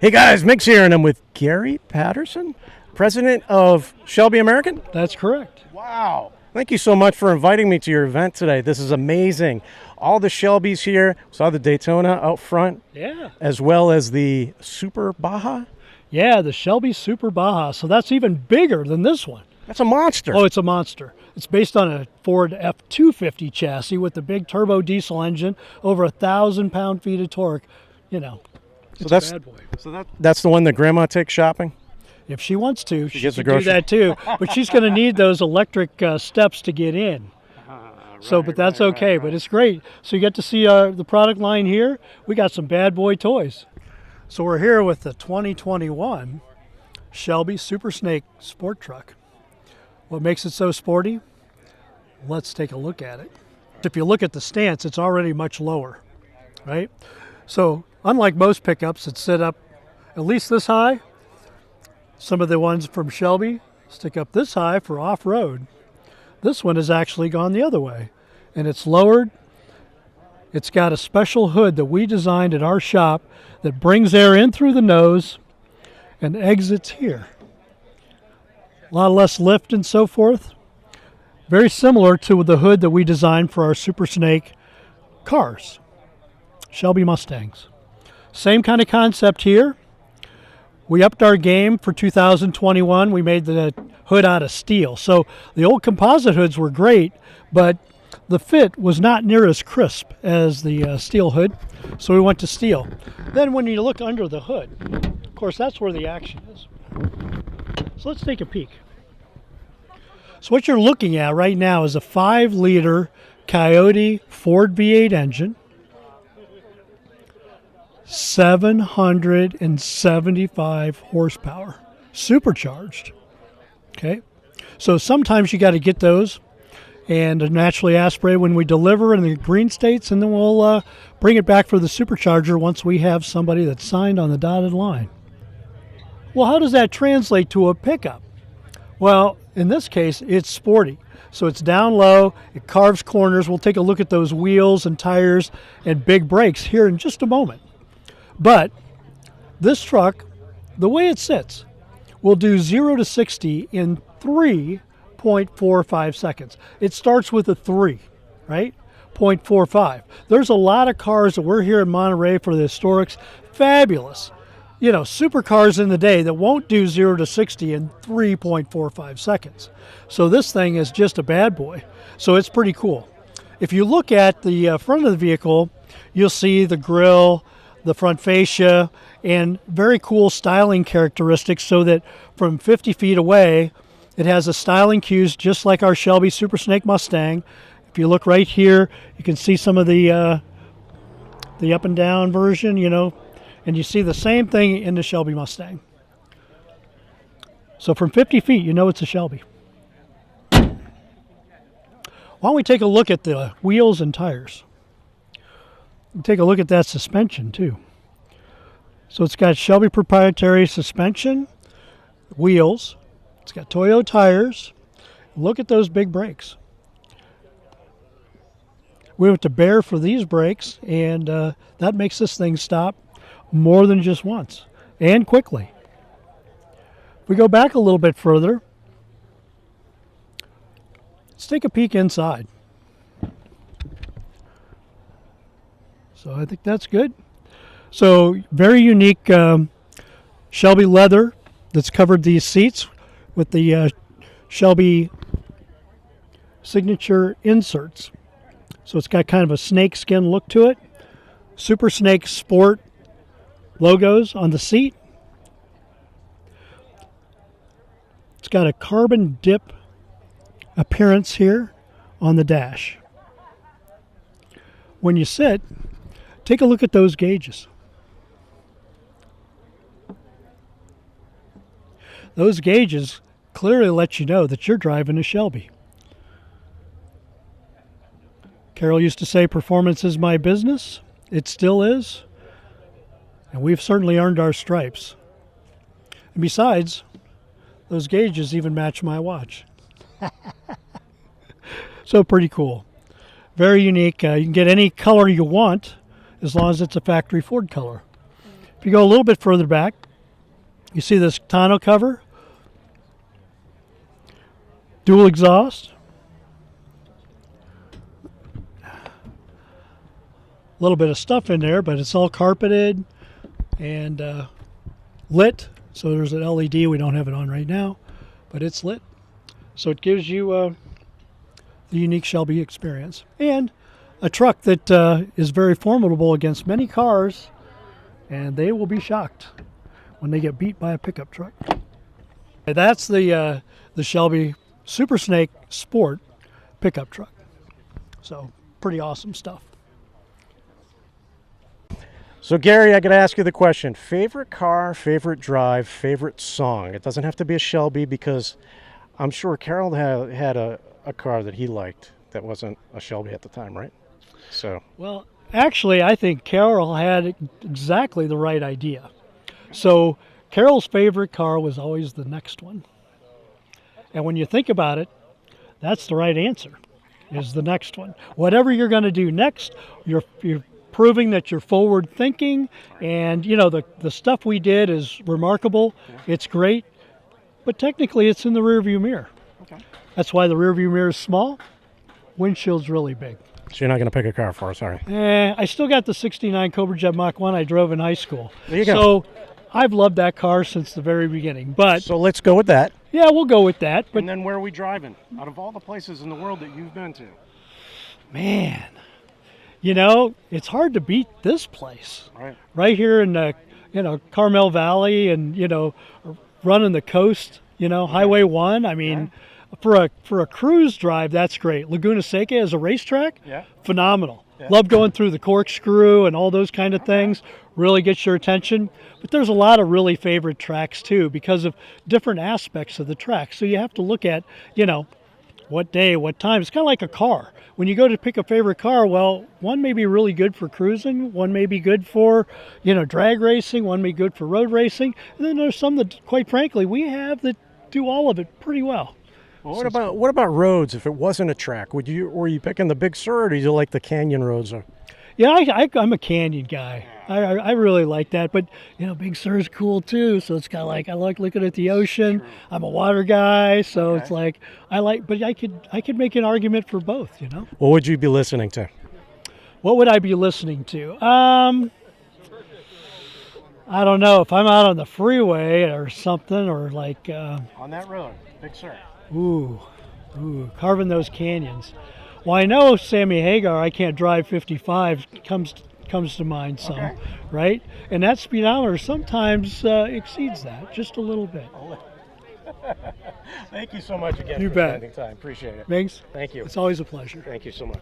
Hey guys, Migz here, and I'm with Gary Patterson, president of Shelby American. That's correct. Wow. Thank you so much for inviting me to your event today. This is amazing. All the Shelbys here. Saw the Daytona out front, Yeah. as well as the Super Baja. Yeah, the Shelby Super Baja. So that's even bigger than this one. That's a monster. Oh, it's a monster. It's based on a Ford F-250 chassis with the big turbo diesel engine, over 1,000 pound-feet of torque. You know, it's a bad boy. That's the one that Grandma takes shopping? If she wants to, she gets the can do grocery. that too. But she's going to need those electric steps to get in. But that's okay. But it's great. So you get to see the product line here. We got some bad boy toys. So we're here with the 2021 Shelby Super Snake Sport Truck. What makes it so sporty? Let's take a look at it. If you look at the stance, it's already much lower, right? So unlike most pickups that sit up at least this high, some of the ones from Shelby stick up this high for off-road. This one has actually gone the other way, and it's lowered. It's got a special hood that we designed at our shop that brings air in through the nose and exits here. A lot less lift and so forth. Very similar to the hood that we designed for our Super Snake cars, Shelby Mustangs. Same kind of concept here. We upped our game for 2021. We made the hood out of steel. So the old composite hoods were great, but the fit was not near as crisp as the steel hood. So we went to steel. Then when you look under the hood, of course, that's where the action is. So let's take a peek. So what you're looking at right now is a 5-liter Coyote Ford V8 engine, 775 horsepower, supercharged. Okay, so sometimes you got to get those and naturally aspirate when we deliver in the green states, and then we'll bring it back for the supercharger once we have somebody that's signed on the dotted line. Well, how does that translate to a pickup? Well, in this case, it's sporty. So it's down low, it carves corners. We'll take a look at those wheels and tires and big brakes here in just a moment. But this truck, the way it sits, will do 0 to 60 in 3.45 seconds. It starts with a 3, right? 0.45. There's a lot of cars that we're here in Monterey for the historics. Fabulous. You know, supercars in the day that won't do 0 to 60 in 3.45 seconds. So this thing is just a bad boy. So it's pretty cool. If you look at the front of the vehicle, you'll see the grille, the front fascia, and very cool styling characteristics so that from 50 feet away, it has a styling cues just like our Shelby Super Snake Mustang. If you look right here, you can see some of the up and down version, you know, and you see the same thing in the Shelby Mustang. So from 50 feet, you know it's a Shelby. Why don't we take a look at the wheels and tires? Take a look at that suspension too. So it's got Shelby proprietary suspension, wheels. It's got Toyo tires. Look at those big brakes. We went to bear for these brakes, and that makes this thing stop more than just once and quickly. If we go back a little bit further, let's take a peek inside. So I think that's good. So very unique Shelby leather that's covered these seats with the Shelby signature inserts. So it's got kind of a snake skin look to it. Super Snake Sport logos on the seat. It's got a carbon dip appearance here on the dash. When you sit, take a look at those gauges. Those gauges clearly let you know that you're driving a Shelby. Carol used to say, "Performance is my business." It still is. And we've certainly earned our stripes. And besides, those gauges even match my watch. So pretty cool. Very unique. You can get any color you want as long as it's a factory Ford color. If If you go a little bit further back, you see this tonneau cover, dual exhaust, a little bit of stuff in there, but it's all carpeted and lit. So there's an LED. We don't have it on right now, but it's lit. So it gives you the unique Shelby experience. And a truck that is very formidable against many cars, and they will be shocked when they get beat by a pickup truck. That's the Shelby Super Snake Sport pickup truck. So pretty awesome stuff. So Gary, I got to ask you the question: favorite car, favorite drive, favorite song? It doesn't have to be a Shelby, because I'm sure Carol had a car that he liked that wasn't a Shelby at the time, right? So. Well, actually, I think Carol had exactly the right idea. So Carol's favorite car was always the next one. And when you think about it, that's the right answer, is the next one. Whatever you're going to do next, you're proving that you're forward thinking, and you know the stuff we did is remarkable. It's great, but technically it's in the rearview mirror. Okay. That's why the rearview mirror is small, windshield's really big. So you're not going to pick a car for us, are you? I still got the 69 Cobra Jet Mach 1 I drove in high school. There you go. So I've loved that car since the very beginning. But so let's go with that. Yeah, we'll go with that. But and then where are we driving? Out of all the places in the world that you've been to? Man, you know, it's hard to beat this place. Right here in the, Carmel Valley, and, running the coast, Highway 1. I mean, for a cruise drive, that's great. Laguna Seca as a racetrack, phenomenal. Yeah. Love going through the corkscrew and all those kind of things. Really gets your attention. But there's a lot of really favorite tracks too, because of different aspects of the track. So you have to look at, what day, what time. It's kind of like a car. When you go to pick a favorite car, well, one may be really good for cruising, one may be good for, drag racing, one may be good for road racing. And then there's some that, quite frankly, we have that do all of it pretty well. Well, what about roads? If it wasn't a track, were you picking the Big Sur, or do you like the canyon roads? Yeah, I'm a canyon guy. I really like that, but Big Sur's cool too. So it's kind of like I like looking at the ocean. True. I'm a water guy, so it's like but I could make an argument for both. What would you be listening to? What would I be listening to? I don't know, if I'm out on the freeway or something, or like on that road, Big Sur. Ooh, carving those canyons. Well, I know Sammy Hagar, I Can't Drive 55 comes to mind some, right? And that speedometer sometimes exceeds that just a little bit. Thank you so much again for spending time. Appreciate it. Migz, thank you. It's always a pleasure. Thank you so much.